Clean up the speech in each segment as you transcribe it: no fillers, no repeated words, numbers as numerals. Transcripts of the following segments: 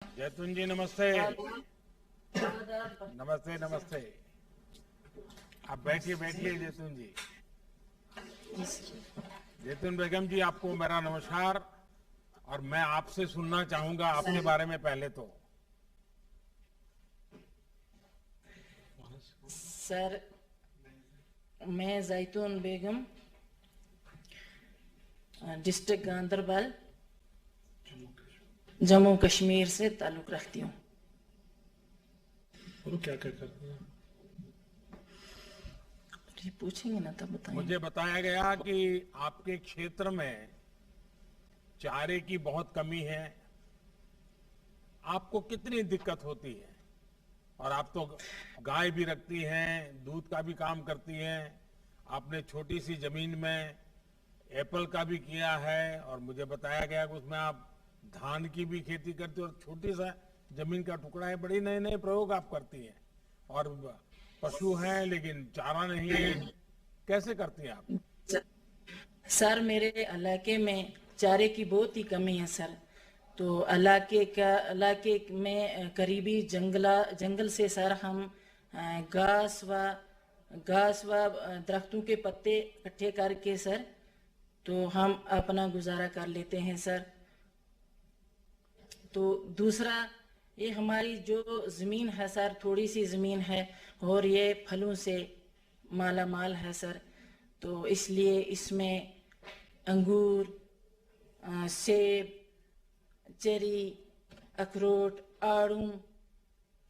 जैतून जी नमस्ते। नमस्ते नमस्ते। आप बैठिए बैठिए जैतून जी। जैतून बेगम जी, आपको मेरा नमस्कार। और मैं आपसे सुनना चाहूंगा आपके बारे में पहले तो। सर, मैं जैतून बेगम, डिस्ट्रिक्ट गांधरबल, जम्मू कश्मीर से ताल्लुक़ रखती हूँ। और क्या क्या करते हैं? जी पूछेंगे ना तब बताएंगे। मुझे बताया गया कि आपके क्षेत्र में चारे की बहुत कमी है। आपको कितनी दिक्कत होती है? और आप तो गाय भी रखती हैं, दूध का भी काम करती हैं। आपने छोटी सी जमीन में एप्पल का भी किया है, और मुझे बताया गया कि उसमें आप धान की भी खेती करती हो, और छोटी सा जमीन का टुकड़ा है। बड़ी नए नए प्रयोग आप करती हैं। और पशु हैं लेकिन चारा नहीं है। कैसे करती हैं आप? सर, मेरे इलाके में चारे की बहुत ही कमी है सर। तो इलाके में करीबी जंगल से सर हम घास व दरख्तों के पत्ते इकट्ठे करके सर, तो हम अपना गुजारा कर लेते हैं सर। तो दूसरा, ये हमारी जो ज़मीन है सर, थोड़ी सी ज़मीन है और ये फलों से माला माल है सर। तो इसलिए इसमें अंगूर, सेब, चेरी, अखरोट, आड़ू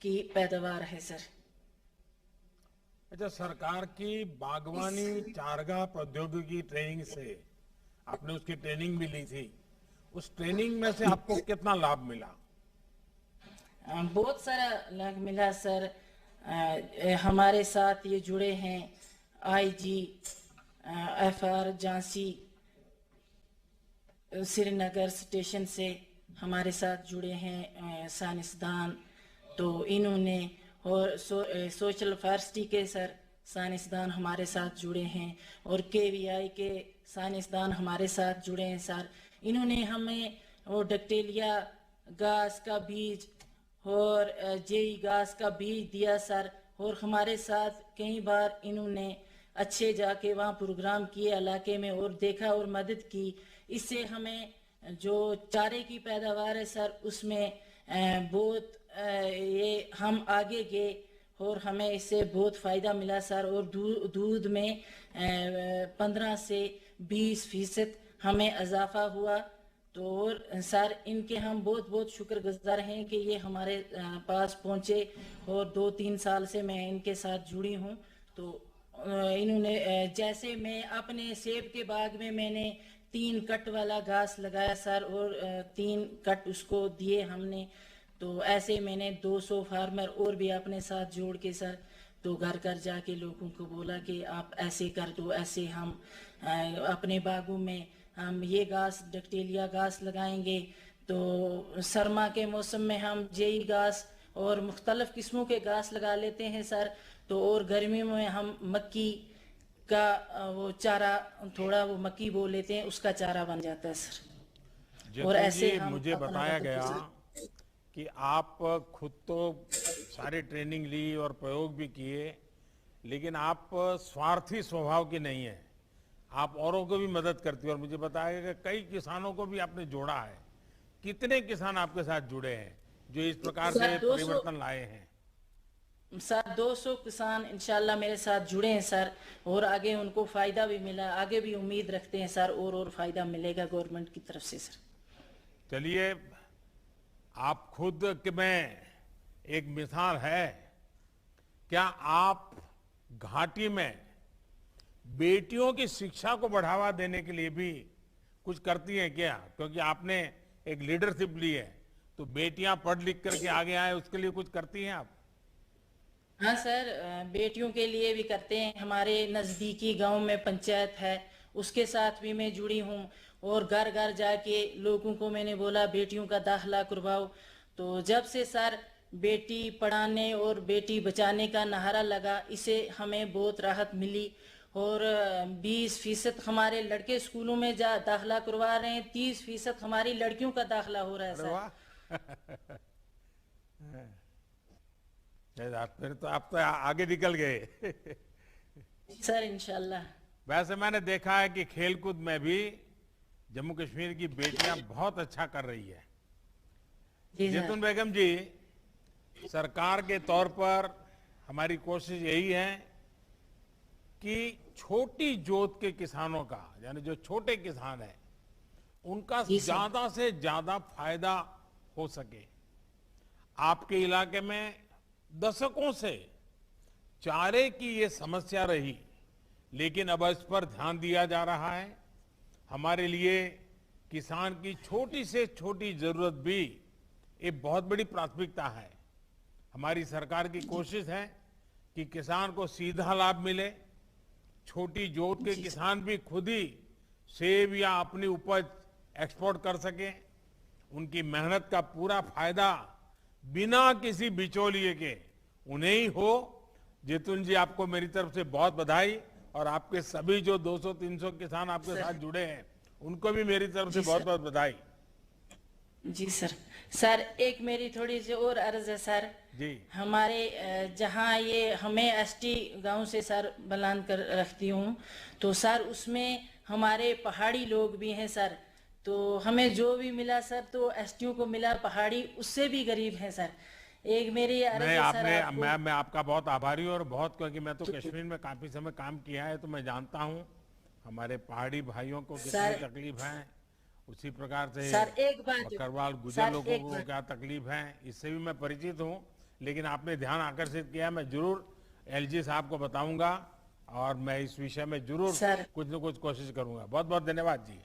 की पैदावार है सर। अच्छा, सरकार की बागवानी चारागाह प्रौद्योगिकी ट्रेनिंग से आपने उसकी ट्रेनिंग भी ली थी। उस ट्रेनिंग में से आपको कितना लाभ मिला? बहुत सारा लाभ मिला सर। हमारे साथ ये जुड़े हैं IG, FR Jhansi, Srinagar station से हमारे साथ जुड़े हैं साइंसदान। तो इन्होंने और सोशल फॉरेस्ट्री के सर साइंसदान हमारे साथ जुड़े हैं, और केवीआई के साइंसदान हमारे साथ जुड़े हैं सर। इन्होंने हमें वो डक्टेलिया घास का बीज और जेई घास का बीज दिया सर। और हमारे साथ कई बार इन्होंने अच्छे जाके वहाँ प्रोग्राम किए इलाके में और देखा और मदद की। इससे हमें जो चारे की पैदावार है सर, उसमें बहुत ये हम आगे गए और हमें इससे बहुत फ़ायदा मिला सर। और दूध में 15 से 20% हमें इजाफा हुआ। तो और सर, इनके हम बहुत बहुत शुक्रगुजार हैं कि ये हमारे पास पहुँचे, और 2-3 साल से मैं इनके साथ जुड़ी हूँ। तो इन्होंने जैसे मैं अपने सेब के बाग में मैंने 3 कट वाला घास लगाया सर, और 3 कट उसको दिए हमने। तो ऐसे मैंने 200 फार्मर और भी अपने साथ जोड़ के सर, तो घर घर जाके लोगों को बोला कि आप ऐसे कर दो, ऐसे हम अपने बागों में हम ये घास डक्टेलिया घास लगाएंगे। तो सरमा के मौसम में हम जेई घास और मुख्तलिफ किस्मों के घास लगा लेते हैं सर। तो और गर्मियों में हम मक्की का वो चारा, थोड़ा वो मक्की बो लेते हैं, उसका चारा बन जाता है सर। और जैतून ऐसे जी, हम मुझे अपना बताया वक्त गया गुजार। कि आप खुद तो सारी ट्रेनिंग ली और प्रयोग भी किए, लेकिन आप स्वार्थी स्वभाव की नहीं है। आप औरों को भी मदद करती हो, और मुझे बताया गया कि कई किसानों को भी आपने जोड़ा है। कितने किसान आपके साथ जुड़े हैं जो इस प्रकार से सर 200 परिवर्तन लाए हैं? सर 200 किसान इंशाल्लाह मेरे साथ जुड़े हैं सर। और आगे उनको फ़ायदा भी मिला, आगे भी उम्मीद रखते हैं सर, और फ़ायदा मिलेगा गवर्नमेंट की तरफ से सर। चलिए, आप खुद में एक मिसाल है। क्या आप घाटी में बेटियों की शिक्षा को बढ़ावा देने के लिए भी कुछ करती हैं क्या? क्योंकि आपने एक लीडरशिप ली है, तो बेटियां पढ़ लिख करके आगे आए, उसके लिए कुछ करती हैं आप? हाँ सर, बेटियों के लिए भी करते हैं। हमारे नज़दीकी गांव में पंचायत है, उसके साथ भी मैं जुड़ी हूँ। और घर घर जाके लोगों को मैंने बोला बेटियों का दाखिला करवाओ। तो जब से सर बेटी पढ़ाने और बेटी बचाने का नारा लगा, इसे हमें बहुत राहत मिली। और 20% हमारे लड़के स्कूलों में दाखिला करवा रहे हैं, 30% हमारी लड़कियों का दाखिला हो रहा है अरे सर। वाह! फिर तो आप तो आगे निकल गए। सर इंशाल्लाह। वैसे मैंने देखा है कि खेलकूद में भी जम्मू कश्मीर की बेटियां बहुत अच्छा कर रही है। जी सर। जैतून बेगम जी, सरकार के तौर पर हमारी कोशिश यही है कि छोटी जोत के किसानों का, यानी जो छोटे किसान हैं, उनका जी सर। ज्यादा से ज्यादा फायदा हो सके। आपके इलाके में दशकों से चारे की ये समस्या रही, लेकिन अब इस पर ध्यान दिया जा रहा है। हमारे लिए किसान की छोटी से छोटी जरूरत भी एक बहुत बड़ी प्राथमिकता है। हमारी सरकार की कोशिश है कि किसान को सीधा लाभ मिले। छोटी जोत के किसान भी खुद ही सेब या अपनी उपज एक्सपोर्ट कर सके। उनकी मेहनत का पूरा फायदा बिना किसी बिचौलिए के उन्हें ही हो। जैतून जी, आपको मेरी तरफ से बहुत बधाई, और आपके सभी जो 200-300 किसान आपके साथ जुड़े हैं उनको भी मेरी तरफ से बहुत बहुत बधाई। जी सर। सर एक मेरी थोड़ी सी और अर्ज है सर। जी। हमारे जहाँ ये हमें एसटी गांव से सर बलान कर रखती हूँ, तो सर उसमें हमारे पहाड़ी लोग भी हैं सर। तो हमें जो भी मिला सर तो एसटीओ को मिला, पहाड़ी उससे भी गरीब हैं सर। एक मेरी अर्ज नहीं, है सर आपने आपको। मैं आपका बहुत आभारी हूँ, और बहुत, क्योंकि मैं तो कश्मीर में काफी समय काम किया है, तो मैं जानता हूँ हमारे पहाड़ी भाइयों को कितनी सर- तकलीफ है। उसी प्रकार से सर एक बात बकरवाल गुजर सर, लोगों एक को बात। क्या तकलीफ है, इससे भी मैं परिचित हूँ। लेकिन आपने ध्यान आकर्षित किया, मैं जरूर एलजी साहब को बताऊंगा, और मैं इस विषय में जरूर सर- कुछ न कुछ कोशिश करूंगा। बहुत बहुत धन्यवाद जी।